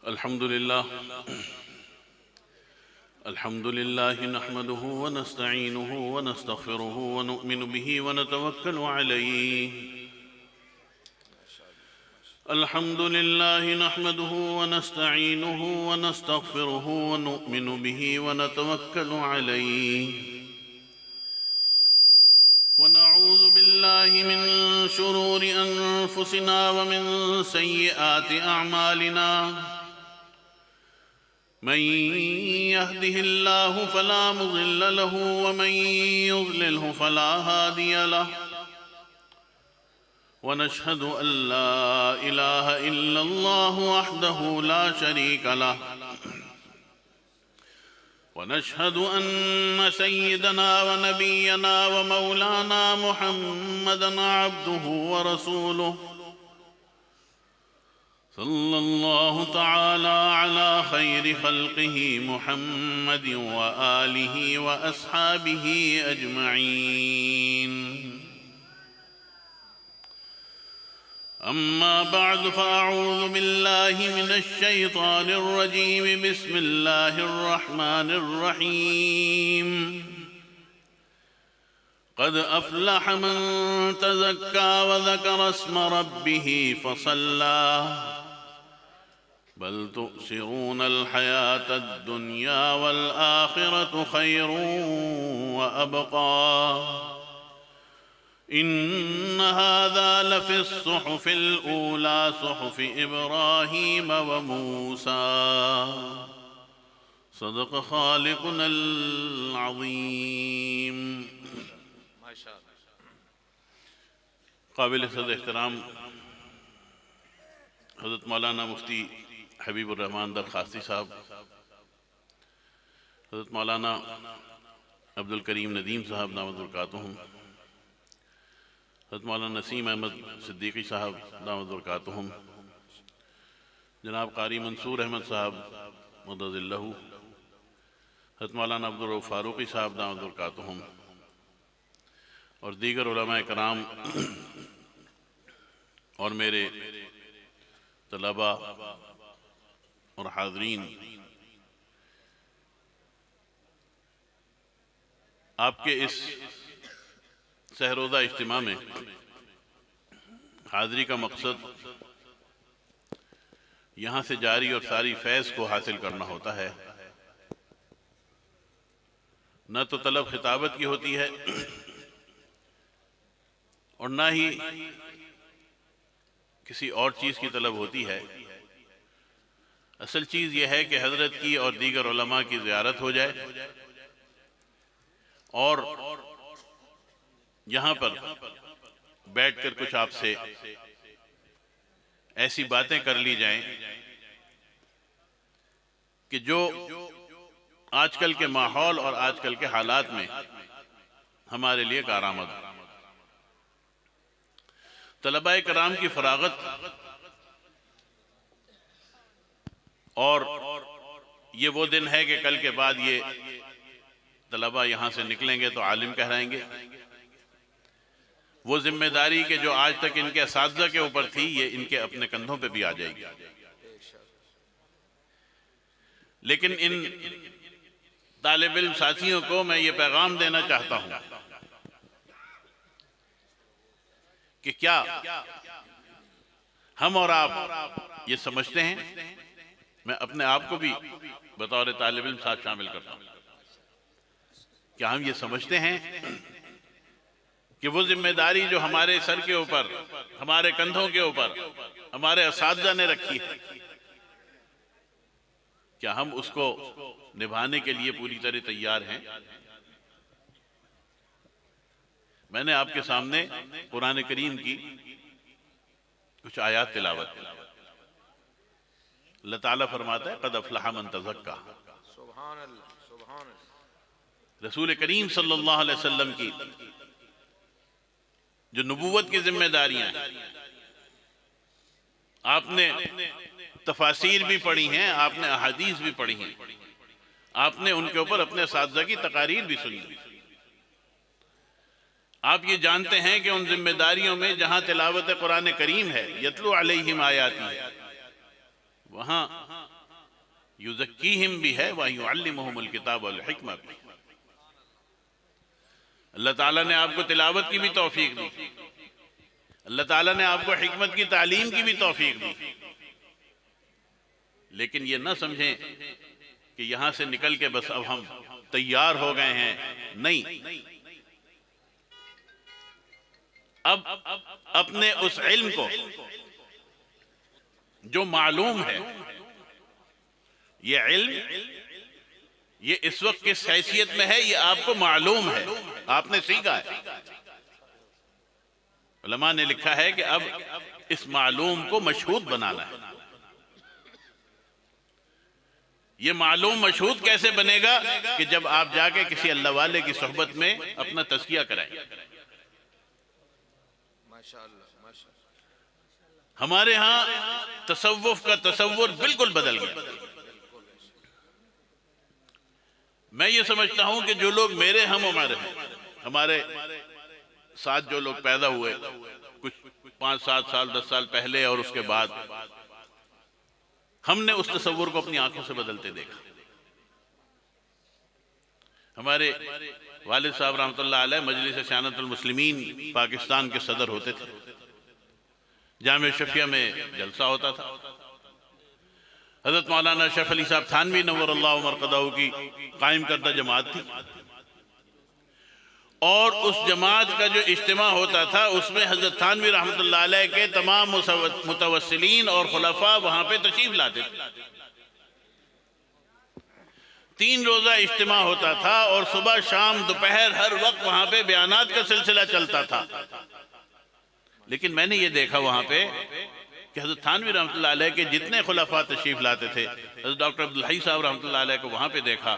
अल्हम्दुलिल्लाह नहमदुहु व नस्तईनुहु व नस्तगफिरुहु व नुअमिनु बिही व नतवक्कलु अलैहि। अल्हम्दुलिल्लाह नहमदुहु व नस्तईनुहु व नस्तगफिरुहु व नुअमिनु बिही व नतवक्कलु अलैहि व नऊज़ु बिल्लाहि मिन शुरूरि अनफुसिना व मिन सय्यिआति अअमालिना। मन यहदिहिल्लाहु फला मुज़िल्ल लहु व मन युज़लिल्हु फला हादिय लहु। व नशहदु अल्ला इलाहा इल्लल्लाहु वहदहु ला शरीका लहु व नशहदु अन्न सय्यदना व नबियना व मौलाना मुहम्मदन अब्दुहु व रसूलुहु सल्लल्लाहु तआला अला खैरि खल्क़िही मुहम्मद व आलिही व अस्हाबिही अजमईन। अम्मा बअद फ़अऊज़ु बिल्लाहि मिनश शैतानिर रजीम। बिस्मिल्लाहिर रहमानिर रहीम। क़द अफ़लह मन तज़क्का व ज़करा अस्म रब्बिही फ़सल्ला बल तु'सिरूनल हयातद दुनिया वल आखिरतु खैरुन व अबक़ा। इन्न हाज़ा लफ़िस्सुहुफ़िल ऊला सुहुफ़ि इब्राहीम व मूसा। सदक़ ख़ालिक़ुनल अज़ीम। काबिल सद एहतराम हज़रत मौलाना मुफ्ती हबीबुर रहमान दरखास्ती साहब, हज़रत मौलाना अब्दुल करीम नदीम साहब दामद बरकातुहुम, हज़रत मौलाना नसीम अहमद सिद्दीकी साहब दामद बरकातुहुम, जनाब कारी मंसूर अहमद साहब मुद्दज़िल्लहु, हज़रत मौलाना अब्दुल रऊफ़ फ़ारूक़ी साहब दामद बरकातुहुम और दीगर उलमाए कराम और मेरे तलबा और हाज़रीन, आपके इस सहरोज़ा इज्तिमा में हाज़री का मकसद यहाँ से जारी और सारी फैज़ को हासिल करना होता है। न तो तलब खिताबत की होती है और ना ही किसी और चीज़ की तलब होती है। असल चीज़ यह है कि हज़रत की और दीगर उलमा की ज़ियारत हो जाए और यहाँ पर बैठकर कुछ आपसे ऐसी बातें कर ली जाएं कि जो आजकल के माहौल और आजकल के हालात में हमारे लिए कारआमद हो। तलबाए कराम की फरागत और ये वो दिन है कि कल के बाद ये तलबा यहाँ से निकलेंगे तो आलिम कहलाएंगे। वो जिम्मेदारी के जो आज तक इनके असातिज़ा के ऊपर थी, ये इनके अपने कंधों पे भी आ जाएगी। लेकिन इन तालिब इल्म साथियों को मैं ये पैगाम देना चाहता हूँ कि क्या हम और आप ये समझते हैं, मैं अपने आप को भी बतौर तालिब इल्म साथ शामिल करता हूँ, क्या हम ये समझते हैं कि वो जिम्मेदारी जो हमारे सर के ऊपर, हमारे कंधों के ऊपर हमारे असातिज़ा ने रखी है, क्या हम उसको निभाने के लिए पूरी तरह तैयार हैं? मैंने आपके सामने कुरान करीम की कुछ आयात तिलावत की। अल्लाह ताला फरमाता है क़द अफ़लह मन तज़क्का। रसूल करीम सल्लल्लाहु अलैहि वसल्लम की जो नबूवत की जिम्मेदारियां हैं, आपने तफासीर भी पढ़ी हैं, आपने अहादीस भी पढ़ी हैं, आपने उनके ऊपर अपने असातिज़ा की तकारीर भी सुनी। आप ये जानते हैं कि उन जिम्मेदारियों में जहाँ तिलावत कुरान करीम है, यतलू अलैहिम आयाती है, वहाँ युज़क्कीहिम भी है व युअल्लिमुहुमुल किताब वल हिकमा भी। अल्लाह ताला ने आपको तिलावत की भी तौफीक दी, अल्लाह ताला ने आपको हिकमत की तालीम की भी तौफीक दी, लेकिन ये ना समझें कि यहां से निकल के बस अब हम तैयार हो गए हैं। नहीं, अब अपने उस इल्म को जो मालूम है, ये इल्म ये इस वक्त किस हैसियत में है ये आपको मालूम है, आपने सीखा है। उलमा ने लिखा है कि अब इस मालूम को मशहूद बनाना है। ये मालूम मशहूद कैसे बनेगा कि जब आप जाके किसी अल्लाह वाले की सोहबत में अपना तज़किया कराएं। हमारे यहाँ तसव्वुफ का तसव्वुर बिल्कुल बदल गया। मैं ये समझता हूं कि जो लोग मेरे हम उम्र हैं, हमारे साथ जो लोग पैदा हुए कुछ 5-7 साल 10 साल पहले और उसके बाद, हमने उस तसव्वुर को अपनी आंखों से बदलते देखा। हमारे वालिद साहब रहमतुल्लाह अलैह मजलिस सियानतुल मुस्लिमीन पाकिस्तान के सदर होते थे। जामे शफिया में जलसा होता था। हजरत मौलाना शरफ अली साहब थानवी नव्वरल्लाहु मरक़दहू की कायम करदा जमात थी, और उस जमात का जो इज्तिमा होता था उसमें हजरत थानवी रहमतुल्लाह अलैह के तमाम मुतवस्सिलीन और खुलफा वहां पे तशरीफ लाते थे। 3 रोजा इज्तिमा होता था और सुबह शाम दोपहर हर वक्त वहां पे बयानात का सिलसिला चलता था। लेकिन मैंने ये देखा वहां पे कि हजरत थानवी रहमतुल्लाह अलैह के जितने खुलफा तशरीफ लाते थे, हजरत डॉक्टर अब्दुल हई साहब रहमतुल्लाह अलैह को वहां पे देखा,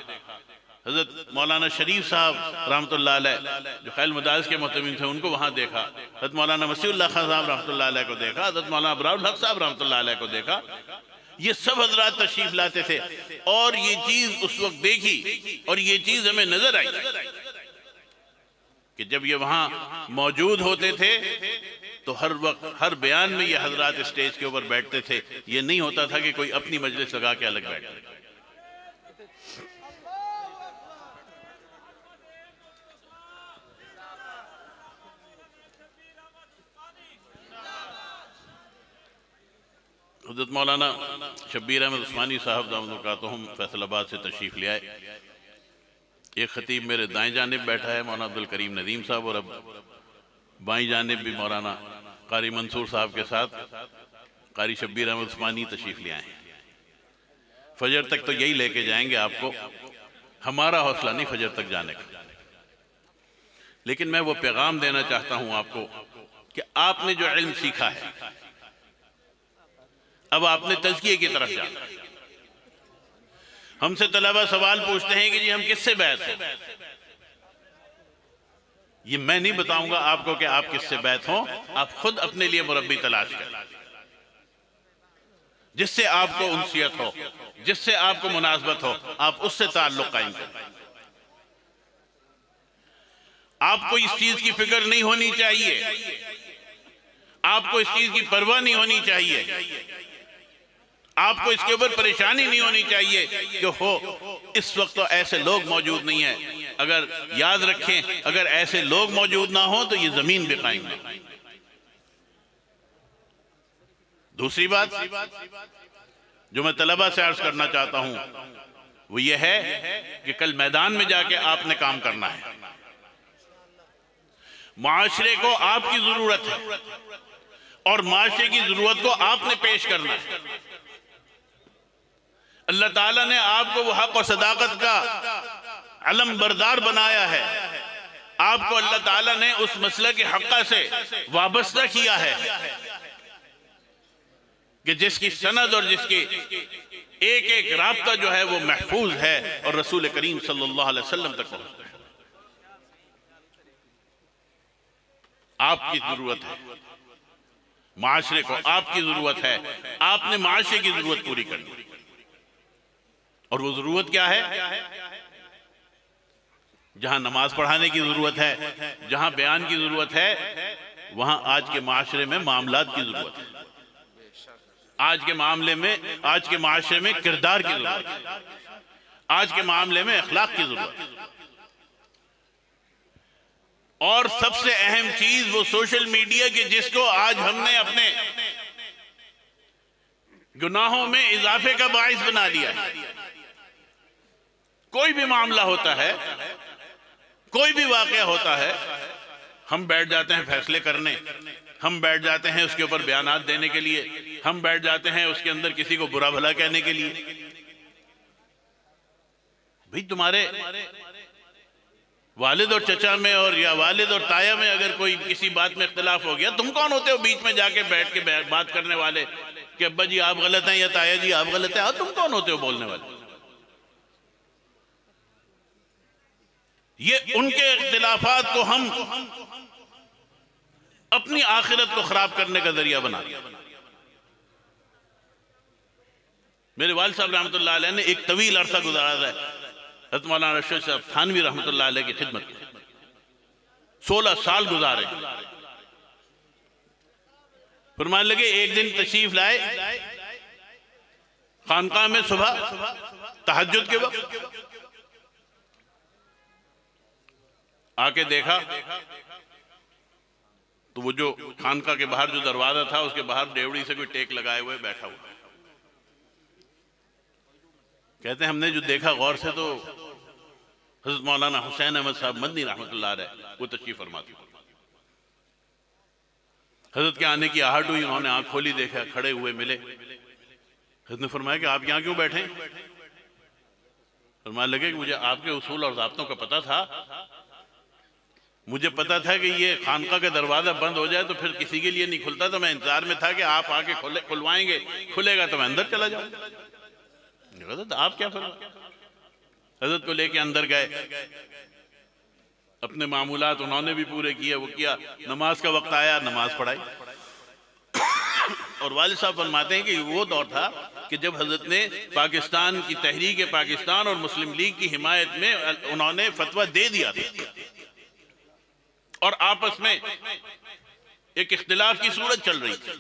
हजरत मौलाना शरीफ साहब रहमतुल्लाह अलैह जो खैल मदारिस के मुहतमिम थे उनको वहां देखा, हजरत मौलाना मसीहुल्लाह खान साहब रहमतुल्लाह अलैह को देखा, हजरत मौलाना अबरारुल हक साहब रहमतुल्लाह अलैह को देखा। ये सब हजरात तशरीफ लाते थे और ये चीज उस वक्त देखी और ये चीज हमें नजर आई कि जब ये वहां मौजूद होते थे तो हर वक्त हर बयान में ये हजरात स्टेज के ऊपर बैठते थे। ये नहीं होता था कि कोई अपनी मजलिस लगा के अलग बैठे। हज़रत मौलाना शब्बीर अहमद उस्मानी साहब दामद फैसलाबाद से तशरीफ ले आए। एक खतीब मेरे दाएं जानिब बैठा है मौलाना अब्दुल करीम नदीम साहब, और अब बाईं जानिब भी मौलाना कारी मंसूर साहब के साथ कारी शब्बीर अहमद उस्मानी तशरीफ ले आए। फजर तक तो यही लेके जाएंगे आपको, हमारा हौसला नहीं फजर तक जाने का। लेकिन मैं वो पैगाम देना चाहता हूं आपको कि आपने जो इल्म सीखा है अब आपने तज़किये की तरफ जाना। हमसे तलबा सवाल पूछते हैं कि जी हम किससे बैत हैं। ये मैं नहीं बताऊंगा आपको कि आप किससे बैत हो, आप खुद अपने लिए मुरब्बी तलाश करें जिससे आपको उनसियत हो, जिससे आपको मुनासबत हो, आप उससे ताल्लुक कायम करें। आपको इस चीज की फिक्र नहीं होनी चाहिए, आपको इस चीज की परवाह नहीं होनी चाहिए, आपको इसके ऊपर परेशानी नहीं होनी चाहिए कि हो इस वक्त तो ऐसे लोग मौजूद नहीं है। अगर याद रखें, अगर ऐसे लोग मौजूद ना हो तो ये जमीन भी कायम नहीं। दूसरी बात जो मैं तलबा से अर्ज करना चाहता हूं वो ये है कि कल मैदान में जाके आपने काम करना है। माशरे को आपकी जरूरत है और माशरे की जरूरत को आपने पेश करना है। अल्लाह ताला ने आपको वो हक और सदाकत का अलम बरदार बनाया है। आपको अल्लाह ताला ने उस मसले के हक़ से वाबस्ता किया है कि जिसकी सनद और जिसकी एक एक राब्ता जो है वो महफूज है और रसूल करीम सल्लल्लाहु अलैहि वसल्लम तक पहुंचता है। आपकी जरूरत है, माशरे को आपकी जरूरत है, आपने माशरे की जरूरत पूरी करनी। और वो जरूरत क्या है? जहां नमाज पढ़ाने की जरूरत है, जहां बयान की जरूरत है, वहां आज के माशरे में मामलात की जरूरत है। आज के मामले में, आज के माशरे में किरदार की जरूरत है, आज के मामले में अखलाक की जरूरत है। और सबसे अहम चीज वो सोशल मीडिया की, जिसको आज हमने अपने गुनाहों में इजाफे का बाइस बना दिया है। कोई भी मामला होता है, कोई भी वाकया होता है, हम बैठ जाते हैं फैसले करने, हम बैठ जाते हैं उसके ऊपर बयानात देने के लिए, हम बैठ जाते हैं उसके अंदर किसी को बुरा भला कहने के लिए। भाई तुम्हारे वालिद और चचा में और या वालिद और ताया में अगर कोई किसी बात में इख्तिलाफ हो गया, तुम कौन होते हो बीच में जाके बैठ के बात करने वाले कि अब्बा जी आप गलत हैं या ताया जी आप गलत हैं? तुम कौन होते हो बोलने वाले? ये उनके इख्तिलाफात को हम अपनी आखिरत को खराब करने का जरिया बना दिया। मेरे वालिद साहब रहमतुल्लाह अलैह ने एक तवील अरसा गुजारा है हज़रत मौलाना रशीद साहब थानवी रहमतुल्लाह अलैह की खिदमत में। 16 साल गुजारे। फरमान लगे, एक दिन तशरीफ लाए खानकाह में सुबह तहज्जुद के वक्त, आके देखा तो वो जो खानका के बाहर जो दरवाजा था उसके बाहर डेवड़ी से कोई टेक लगाए हुए बैठा हुआ। कहते हैं हमने जो देखा गौर से तो हज़रत मौलाना हुसैन अहमद साहब मदनी रहमतुल्लाह अलैह वो तशरीफ फरमा थे। हजरत के आने की आहट हुई, उन्होंने आंख खोली, देखा खड़े हुए मिले। हजरत ने फरमाया कि आप यहाँ क्यों बैठे? फरमाने लगे कि मुझे आपके उसूल और ज़ाब्तों का पता था, मुझे पता था कि ये खानका का दरवाजा बंद हो जाए तो फिर किसी के लिए नहीं खुलता, तो मैं इंतजार में था कि आप आके खुलवाएंगे, खुलेगा तो मैं अंदर चला जाऊंगा। तो आप क्या फरमा? हजरत को लेके अंदर गए, अपने मामूलात उन्होंने भी पूरे किए, वो किया। नमाज का वक्त आया, नमाज पढ़ाई। और वालिद साहब फरमाते हैं कि वो दौर था कि जब हजरत ने पाकिस्तान की तहरीक पाकिस्तान और मुस्लिम लीग की हिमायत में उन्होंने फतवा दे दिया था और आपस में एक इख्तिलाफ की सूरत चल रही थी।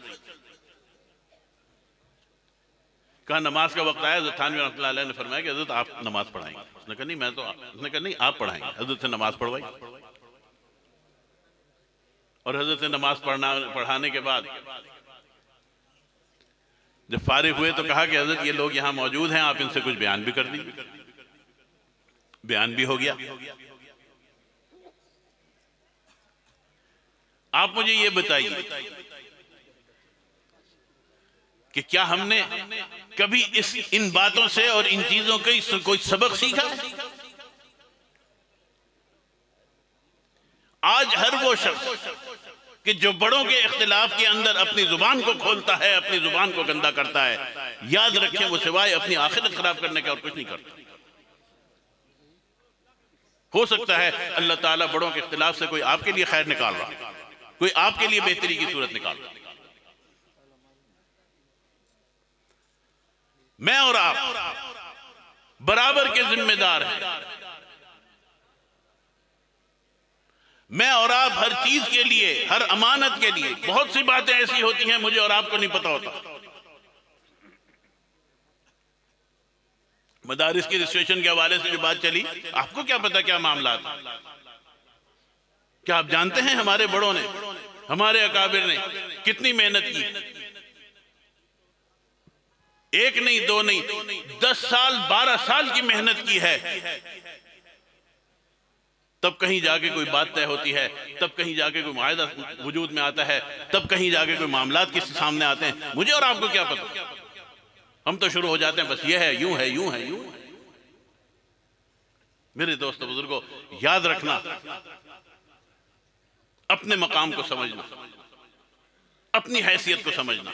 कहा नमाज का वक्त आया, हज़रत थानवी रहमतुल्लाह अलैह ने फरमाया कि हज़रत आप नमाज पढ़ाएंगे। उसने कहा नहीं मैं तो, उसने कहा नहीं आप पढ़ाएंगे। हज़रत से नमाज पढ़वाई और हज़रत से नमाज पढ़ाने के बाद जब फारिग हुए तो कहा कि हज़रत ये लोग यहाँ मौजूद हैं, आप इनसे कुछ बयान भी कर दीजिए। बयान भी हो गया। आप मुझे ये बताइए कि क्या हमने कभी इन बातों से और इन चीजों का कोई सबक सीखा है? आज हर वो शख्स कि जो बड़ों के इख्तिलाफ के अंदर अपनी जुबान को खोलता है, अपनी जुबान को गंदा करता है, याद रखें वो सिवाय अपनी आखिरत खराब करने का और कुछ नहीं करता। हो सकता है अल्लाह ताला बड़ों के इख्तिलाफ से कोई आपके लिए खैर निकाल रहा, कोई आपके लिए बेहतरी की सूरत निकाल रहा। मैं और आप बराबर के जिम्मेदार हैं। मैं और आप हर चीज के लिए, हर अमानत के लिए, बहुत सी बातें ऐसी होती हैं मुझे और आपको नहीं पता होता। मदारिस की रजिस्ट्रेशन के हवाले से जो बात चली, आपको क्या पता क्या मामला था? क्या आप जानते हैं हमारे बड़ों ने, हमारे अकाबिर ने कितनी मेहनत की? एक नहीं, दो नहीं, 10 साल 12 साल की मेहनत की है। तब कहीं जाके कोई बात तय होती है, तब कहीं जाके कोई मुआहदा वजूद में आता है, तब कहीं जाके कोई मामलात किसके सामने आते हैं। मुझे और आपको क्या पता? हम तो शुरू हो जाते हैं बस ये है, यूं है, यूं है, यूं है। मेरे दोस्तों बुजुर्गों, याद रखना, अपने मकाम को समझना, अपनी हैसियत को समझना।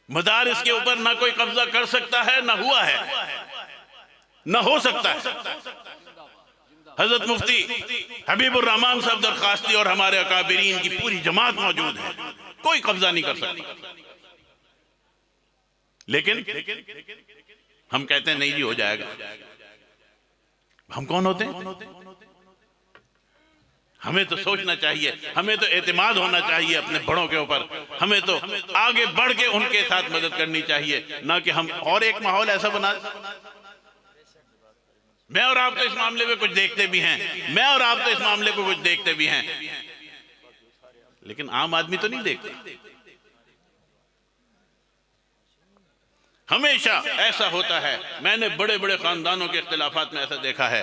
मदारिस के ऊपर ना कोई कब्जा कर सकता है, ना हुआ है, ना हो सकता है। हजरत मुफ्ती हबीबुर रहमान साहब दरखास्ती और हमारे अकाबिरीन की पूरी जमात मौजूद है, कोई कब्जा नहीं कर सकता। लेकिन हम कहते हैं नहीं जी हो जाएगा। हम कौन होते हैं? हमें तो सोचना चाहिए, हमें तो एतमाद होना चाहिए अपने बड़ों के ऊपर, हमें तो आगे बढ़ के उनके साथ मदद करनी चाहिए, ना कि हम और एक माहौल ऐसा बना। मैं और आप तो इस मामले में कुछ देखते भी हैं, मैं और आप तो इस मामले को कुछ देखते भी हैं, लेकिन आम आदमी तो नहीं देखता। हमेशा ऐसा होता है, मैंने बड़े बड़े खानदानों के इख्तिलाफात में ऐसा देखा है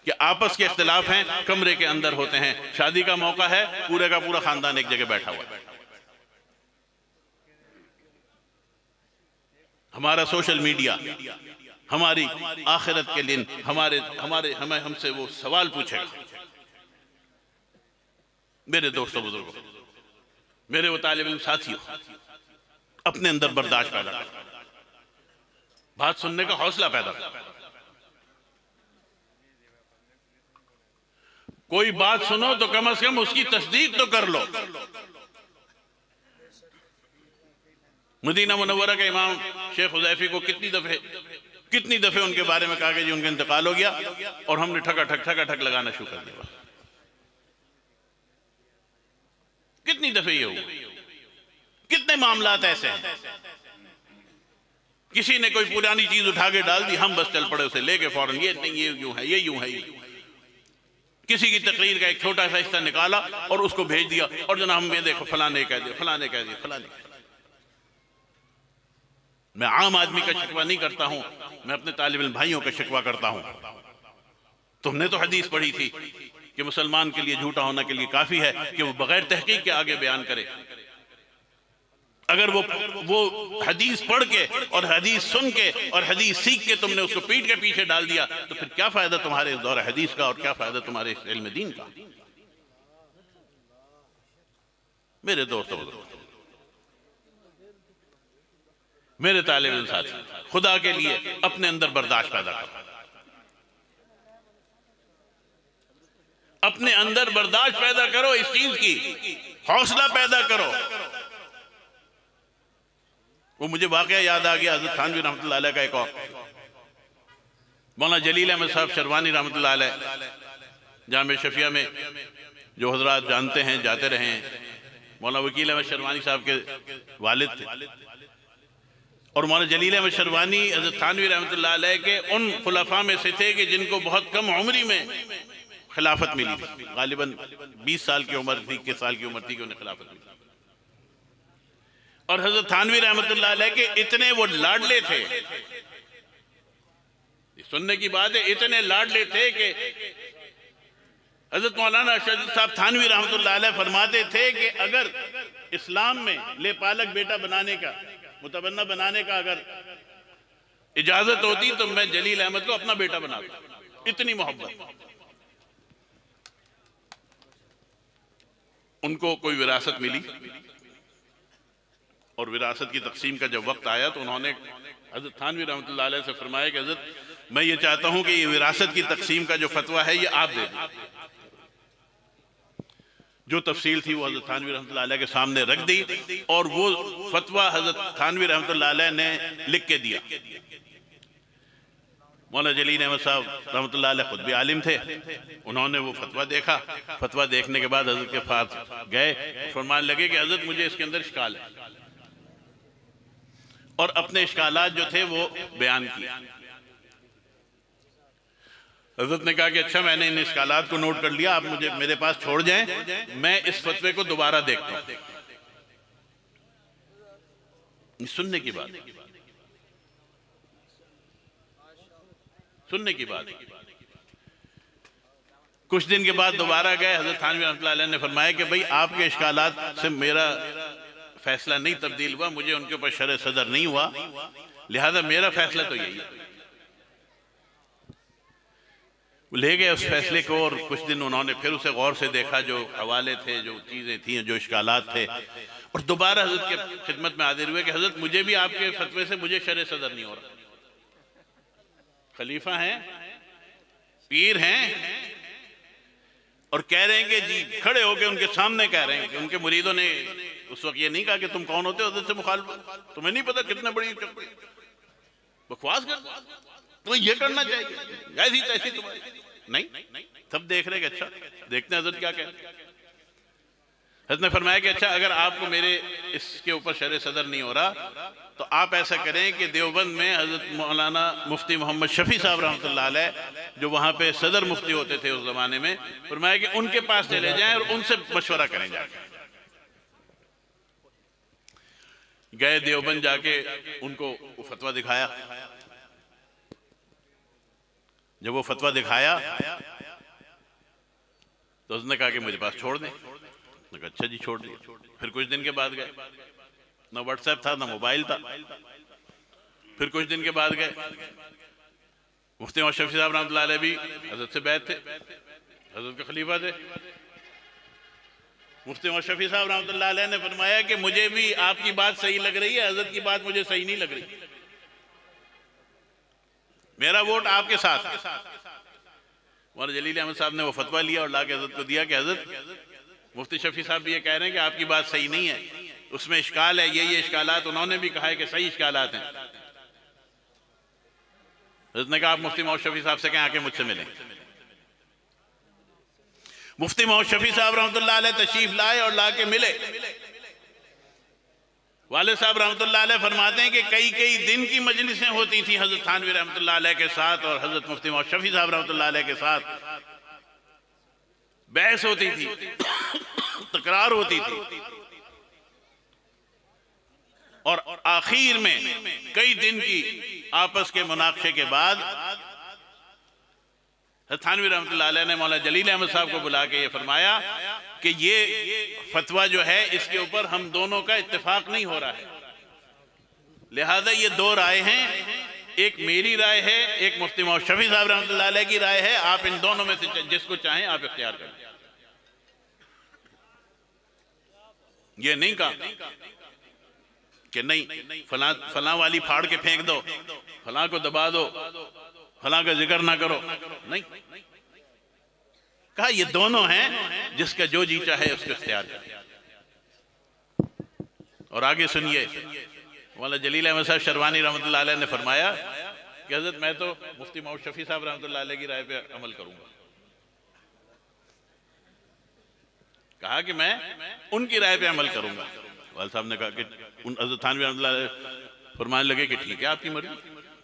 कि आपस के इख्तिलाफ हैं, कमरे के अंदर होते हैं, शादी का मौका है, पूरे का पूरा खानदान एक जगह बैठा हुआ है। हमारा सोशल मीडिया हमारी आखिरत के लिए हमें हमसे वो सवाल पूछेगा। मेरे दोस्तों बुजुर्गों, मेरे वो तालिब इल्म साथियों, अपने अंदर बर्दाश्त पैदा करो, बात सुनने का हौसला पैदा करो। कोई बात सुनो तो कम से कम उसकी तस्दीक तो कर लो। मदीना मुनव्वरा के इमाम शेख हुज़ैफी को कितनी दफे उनके बारे में कहा कि जी उनका इंतकाल हो गया, और हमने ठका ठक लगाना शुरू कर दिया। कितनी दफे ये हुआ, कितने मामलात ऐसे हैं, किसी ने कोई पुरानी चीज उठा के डाल दी, हम बस चल पड़े उसे लेके फौरन, ये नहीं, ये यूं है, ये यूं है। किसी की तकरीर का एक छोटा सा हिस्सा निकाला और उसको भेज दिया, और जनाब हमें देखो फलाने कह दिया, फलाने कह दिया, फलाने कह दिया। मैं आम आदमी का शिकवा नहीं करता हूं, मैं अपने तालिब इल्म भाइयों का शिकवा करता हूं। तुमने तो हदीस पढ़ी थी कि मुसलमान के लिए झूठा होना के लिए काफी है कि वो बगैर तहकीक के आगे बयान करे। अगर वो हदीस पढ़ के और हदीस सुन के और हदीस सीख के तुमने उसको पीठ के पीछे डाल दिया, तो फिर क्या फायदा तुम्हारे इस दौर हदीस का, और क्या फायदा तुम्हारे इस इल्म दीन का। मेरे दोस्तों, मेरे तालिब इल्म साथी, खुदा के लिए अपने अंदर बर्दाश्त पैदा करो, अपने अंदर बर्दाश्त पैदा करो, इस चीज की हौसला पैदा करो। वो मुझे वाकया याद आ गया हज़रत थानवी रहमतुल्लाह अलैह का, एक और मौलाना जलील अहमद साहब शरवानी रहमतुल्लाह अलैह, जामे शफिया में जो हजरात जानते हैं, जाते रहे हैं, मौलाना वकील अहमद शरवानी साहब के वालिद थे, और मौलाना जलील अहमद शरवानी हज़रत थानवी रहमतुल्लाह अलैह के उन खुलफा में से थे कि जिनको बहुत कम उम्री में खिलाफत मिली थी, गालिबन 20 साल की उम्र थी, 21 साल की उम्र थी कि उन्हें खिलाफत मिली। और हज़रत थानवी रहमतुल्लाह अलैह के इतने वो लाडले थे, सुनने की बात है, इतने लाडले थे कि हज़रत मौलाना अशरफ साहब थानवी रहमतुल्लाह अलैह फरमाते थे कि अगर इस्लाम में लेपालक बेटा बनाने का, मुतबन्ना बनाने का अगर इजाजत होती तो मैं जलील अहमद को अपना बेटा बनाता। इतनी मोहब्बत। उनको कोई विरासत मिली, और विरासत की तकसीम का जब वक्त आया तो उन्होंने हज़रत थानवी रहमतुल्लाह अलैह से फरमाया कि हज़रत, मैं ये चाहता हूं कि ये विरासत की तकसीम का जो फतवा है ये आप दे दें। जो तफसील थी वो हज़रत थानवी रहमतुल्लाह अलैह के सामने रख दी, और वो फतवा हज़रत थानवी रहमतुल्लाह अलैह ने लिख के दिया। मौलाना जलील अहमद साहब रहमतुल्लाह अलैह खुद भी आलिम थे, उन्होंने वो फतवा देखा। फतवा देखने के बाद हज़रत के पास गए, फरमाने लगे कि हज़रत मुझे इसके अंदर इश्काल है, और अपने इश्कालात जो थे वो बयान किए। हज़रत ने कहा कि अच्छा, मैंने इन इश्कालात को नोट कर लिया, आप मुझे मेरे पास छोड़ जाएं, मैं इस फतवे को दोबारा देखता हूं। सुनने की बात, सुनने की बात। कुछ दिन के बाद दोबारा गए, हज़रत थानवी रहमतुल्लाह अलैह ने फरमाया कि भाई आपके इश्कालात से मेरा फैसला नहीं तब्दील हुआ, मुझे उनके ऊपर शर सदर नहीं हुआ, लिहाजा मेरा फैसला तो यही है। ले गए उस फैसले को, और कुछ दिन उन्होंने फिर उसे गौर से देखा, जो हवाले थे, जो चीज़ें थी, जो इश्कालात थे, और दोबारा हज़रत के खिदमत में हाजिर हुए कि हज़रत मुझे भी आपके फतवे से मुझे शर सदर नहीं हो रहा। खलीफा हैं, पीर हैं, और कह रहे हैं कि जी, खड़े होकर उनके सामने कह रहे हैं कि उनके मुरीदों ने उस वक्त ये नहीं कहा कि तुम कौन होते हो हज़रत से मुखालिफ, तुम्हें नहीं पता कितने बड़ी बकवास कर, तुम्हें ये करना चाहिए, ऐसी तैसी तुम्हारी नहीं, सब देख रहे कि अच्छा देखते हैं हजरत क्या कहते हैं। हजरत ने फरमाया कि अच्छा अगर आपको मेरे इसके ऊपर शरह सदर नहीं हो रहा तो आप ऐसा करें कि देवबंद में हजरत मौलाना मुफ्ती मोहम्मद शफी साहब रहमतुल्लाह अलैह जो वहाँ पे सदर मुफ्ती होते थे उस जमाने में, फरमाया कि उनके पास चले जाएं और उनसे मशवरा करें जाके। गए देवबंद, जाके उनको फतवा दिखाया। जब वो फतवा दिखाया तो उसने कहा कि मुझे पास छोड़ दें। कहा अच्छा जी छोड़ दिया। फिर कुछ दिन के बाद गए, ना व्हाट्सएप था ना मोबाइल था। फिर कुछ दिन के बाद गए, मुफ्ती मोहम्मद शफी साहब रहमतुल्लाह अलैह भी हजरत से बैठ थे, हजरत के खलीफा थे। मुफ्ती मोहम्मद शफी साहब रहमतुल्लाह अलैह ने फरमाया कि मुझे भी आपकी बात सही लग रही है, हजरत की बात मुझे सही नहीं लग रही, मेरा वोट आपके साथ है। मौलाना जलील अहमद साहब ने वो फतवा लिया और लाके हजरत को दिया कि हजरत मुफ्ती शफी साहब भी ये कह रहे हैं कि आपकी बात सही नहीं है, उसमें इश्काल है, ये इश्कालात उन्होंने भी कहा है कि सही इश्कालात हैं। हजरत ने कहा आप मुफ्ती मोहम्मद शफी साहब से कहें आके मुझसे मिलें। मुफ्ती मोहम्मद शफी साहब रहमतुल्लाह अलैह तशरीफ लाए और लाके मिले। वाले साहब रहमतुल्लाह अलैह फरमाते हैं कि कई दिन की मजलिसें होती थी हजरत थानवी रहमतुल्लाह अलैह के साथ और हजरत मुफ्ती मोहम्मद शफी साहब रहमतुल्लाह अलैह के साथ बहस होती थी, तकरार होती थी, और आखिर में कई दिन की आपस के मुनाक़शे के बाद थानवी रहमतुल्लाह अलैह ने मौलाना जलील अहमद साहब को बुला के ये फरमाया कि ये फतवा जो है इसके ऊपर हम दोनों का इत्तेफाक नहीं हो रहा है, लिहाजा ये दो राय हैं, एक मेरी राय है, एक मुफ्ती मोहम्मद शफी साहब रहमतुल्लाह अलैह की राय है, आप इन दोनों में से जिसको चाहें आप इख्तियार करें। ये नहीं कहा कि नहीं फलां वाली फाड़ के फेंक दो, फलां को दबा दो, फलां का जिक्र ना करो, नहीं कहा ये दोनों हैं, जिसका जो जी चाहे उसको इख्तियार करें। और आगे सुनिए, मौलाना जलील अहमद साहब शरवानी रहमतुल्लाह अलैह ने फरमाया कि हजरत मैं तो मुफ्ती मोहम्मद शफी साहब रहमतुल्लाह अलैह की राय पे अमल करूंगा। कहा कि मैं उनकी राय पे अमल करूंगा। वाल साहब ने कहा कि हजरत थानवी रहमतुल्लाह अलैह फरमाने लगे कि ठीक है आपकी मर्जी।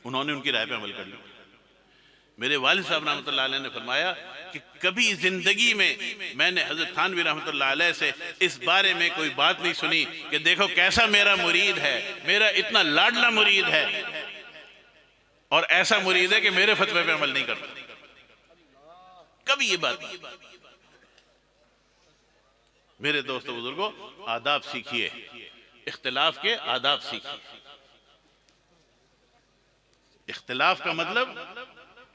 उन्होंने उनकी राय पे अमल कर लिया। मेरे वालिद साहब रहमतुल्लाह अलैह ने फरमाया कि कभी जिंदगी में मैंने हजरत थानवी रहमतुल्लाह अलैह से इस बारे में कोई बात नहीं सुनी कि देखो कैसा मेरा मुरीद है, मेरा इतना लाडला मुरीद है और ऐसा मुरीद है कि मेरे फतवे पे अमल नहीं करता। कभी ये बात नहीं। मेरे दोस्तों बुजुर्गों, आदाब सीखिए, इख्तिलाफ के आदाब सीखिए। इख्तिलाफ का मतलब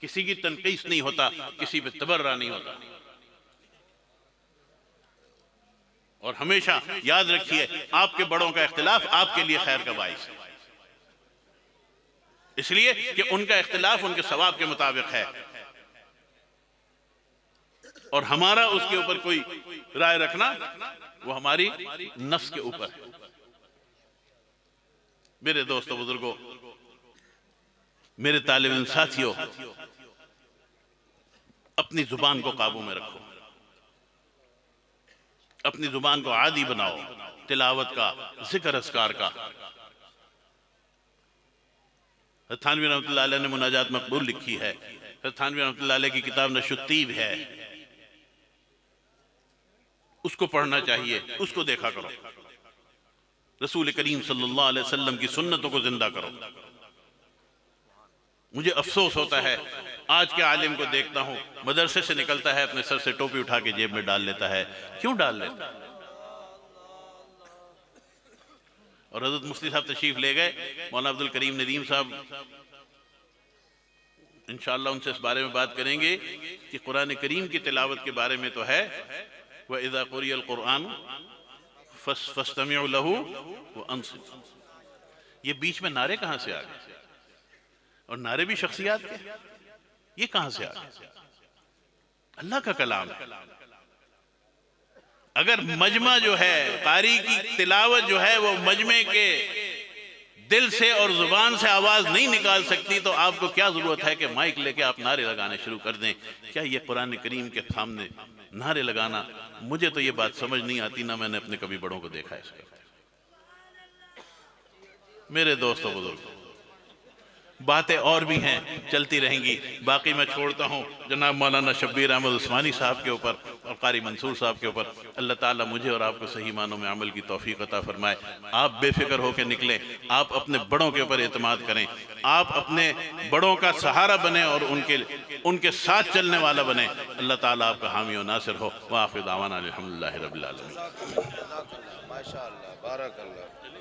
किसी की तनकीस नहीं होता, किसी पे तबर्रा नहीं होता। और हमेशा याद रखिए आपके बड़ों का इख्तिलाफ आपके लिए खैर का बाइस है, इसलिए कि उनका इख्तिलाफ उनके सवाब के मुताबिक है और हमारा उसके ऊपर कोई राय रखना वो हमारी नफ्स के ऊपर है। मेरे दोस्तों बुजुर्गों, मेरे तालिब इल्म साथियों, अपनी जुबान को काबू में रखो, अपनी जुबान को आदी बनाओ तिलावत का, जिक्र अस्कार का। थानवी रहमतुल्लाह अलैह ने मुनाजात मकबूल लिखी है। थानवी रहमतुल्लाह अलैह की किताब नशुत्तीब है, उसको पढ़ना चाहिए, उसको देखा करो। रसूल करीम सल्लल्लाहु अलैहि वसल्लम की सुन्नतों को जिंदा करो। मुझे अफसोस होता है आज के आलिम को देखता हूं, मदरसे से निकलता है अपने सर से टोपी उठा के जेब में डाल लेता है। क्यों डाल लेता है? और हजरत मुफ्ती साहब तशरीफ ले गए, मौलाना अब्दुल करीम नदीम साहब, इंशाअल्लाह उनसे इस बारे में बात करेंगे कि कुरान करीम की तिलावत के बारे में तो है व इज़ा क़ुरिअल क़ुरआन फस्तमिउ लहू व अंसितू। ये बीच में नारे कहां से आ गए? और नारे भी शख्सियात के, ये कहां से आ गए? अल्लाह का कलाम है। अगर मजमा जो है, कारी की तिलावत जो है वो मजमे के दिल से और जुबान से आवाज नहीं निकाल सकती तो आपको क्या जरूरत है कि माइक लेके आप नारे लगाने शुरू कर दें? क्या ये कुरान करीम के सामने नारे लगाना? मुझे तो ये बात समझ नहीं आती, ना मैंने अपने कभी बड़ों को देखा है इसका। मेरे दोस्तों बुजुर्ग, बातें और भी हैं, चलती रहेंगी। बाकी मैं छोड़ता हूँ जनाब मौलाना शब्बीर अहमद उस्मानी साहब के ऊपर और कारी मंसूर साहब के ऊपर। अल्लाह ताला मुझे और आपको सही मानों में अमल की तौफीक अता फरमाए। आप बेफिक्र होकर निकलें, आप अपने बड़ों के ऊपर एतमाद करें, आप अपने बड़ों का सहारा बने और उनके साथ चलने वाला बने। अल्लाह ताला आपका हामी और नासिर हो। व आखिर दावाना अल्हम्दुलिल्लाहि रब्बिल आलमीन। माशाअल्लाह, बारक अल्लाह।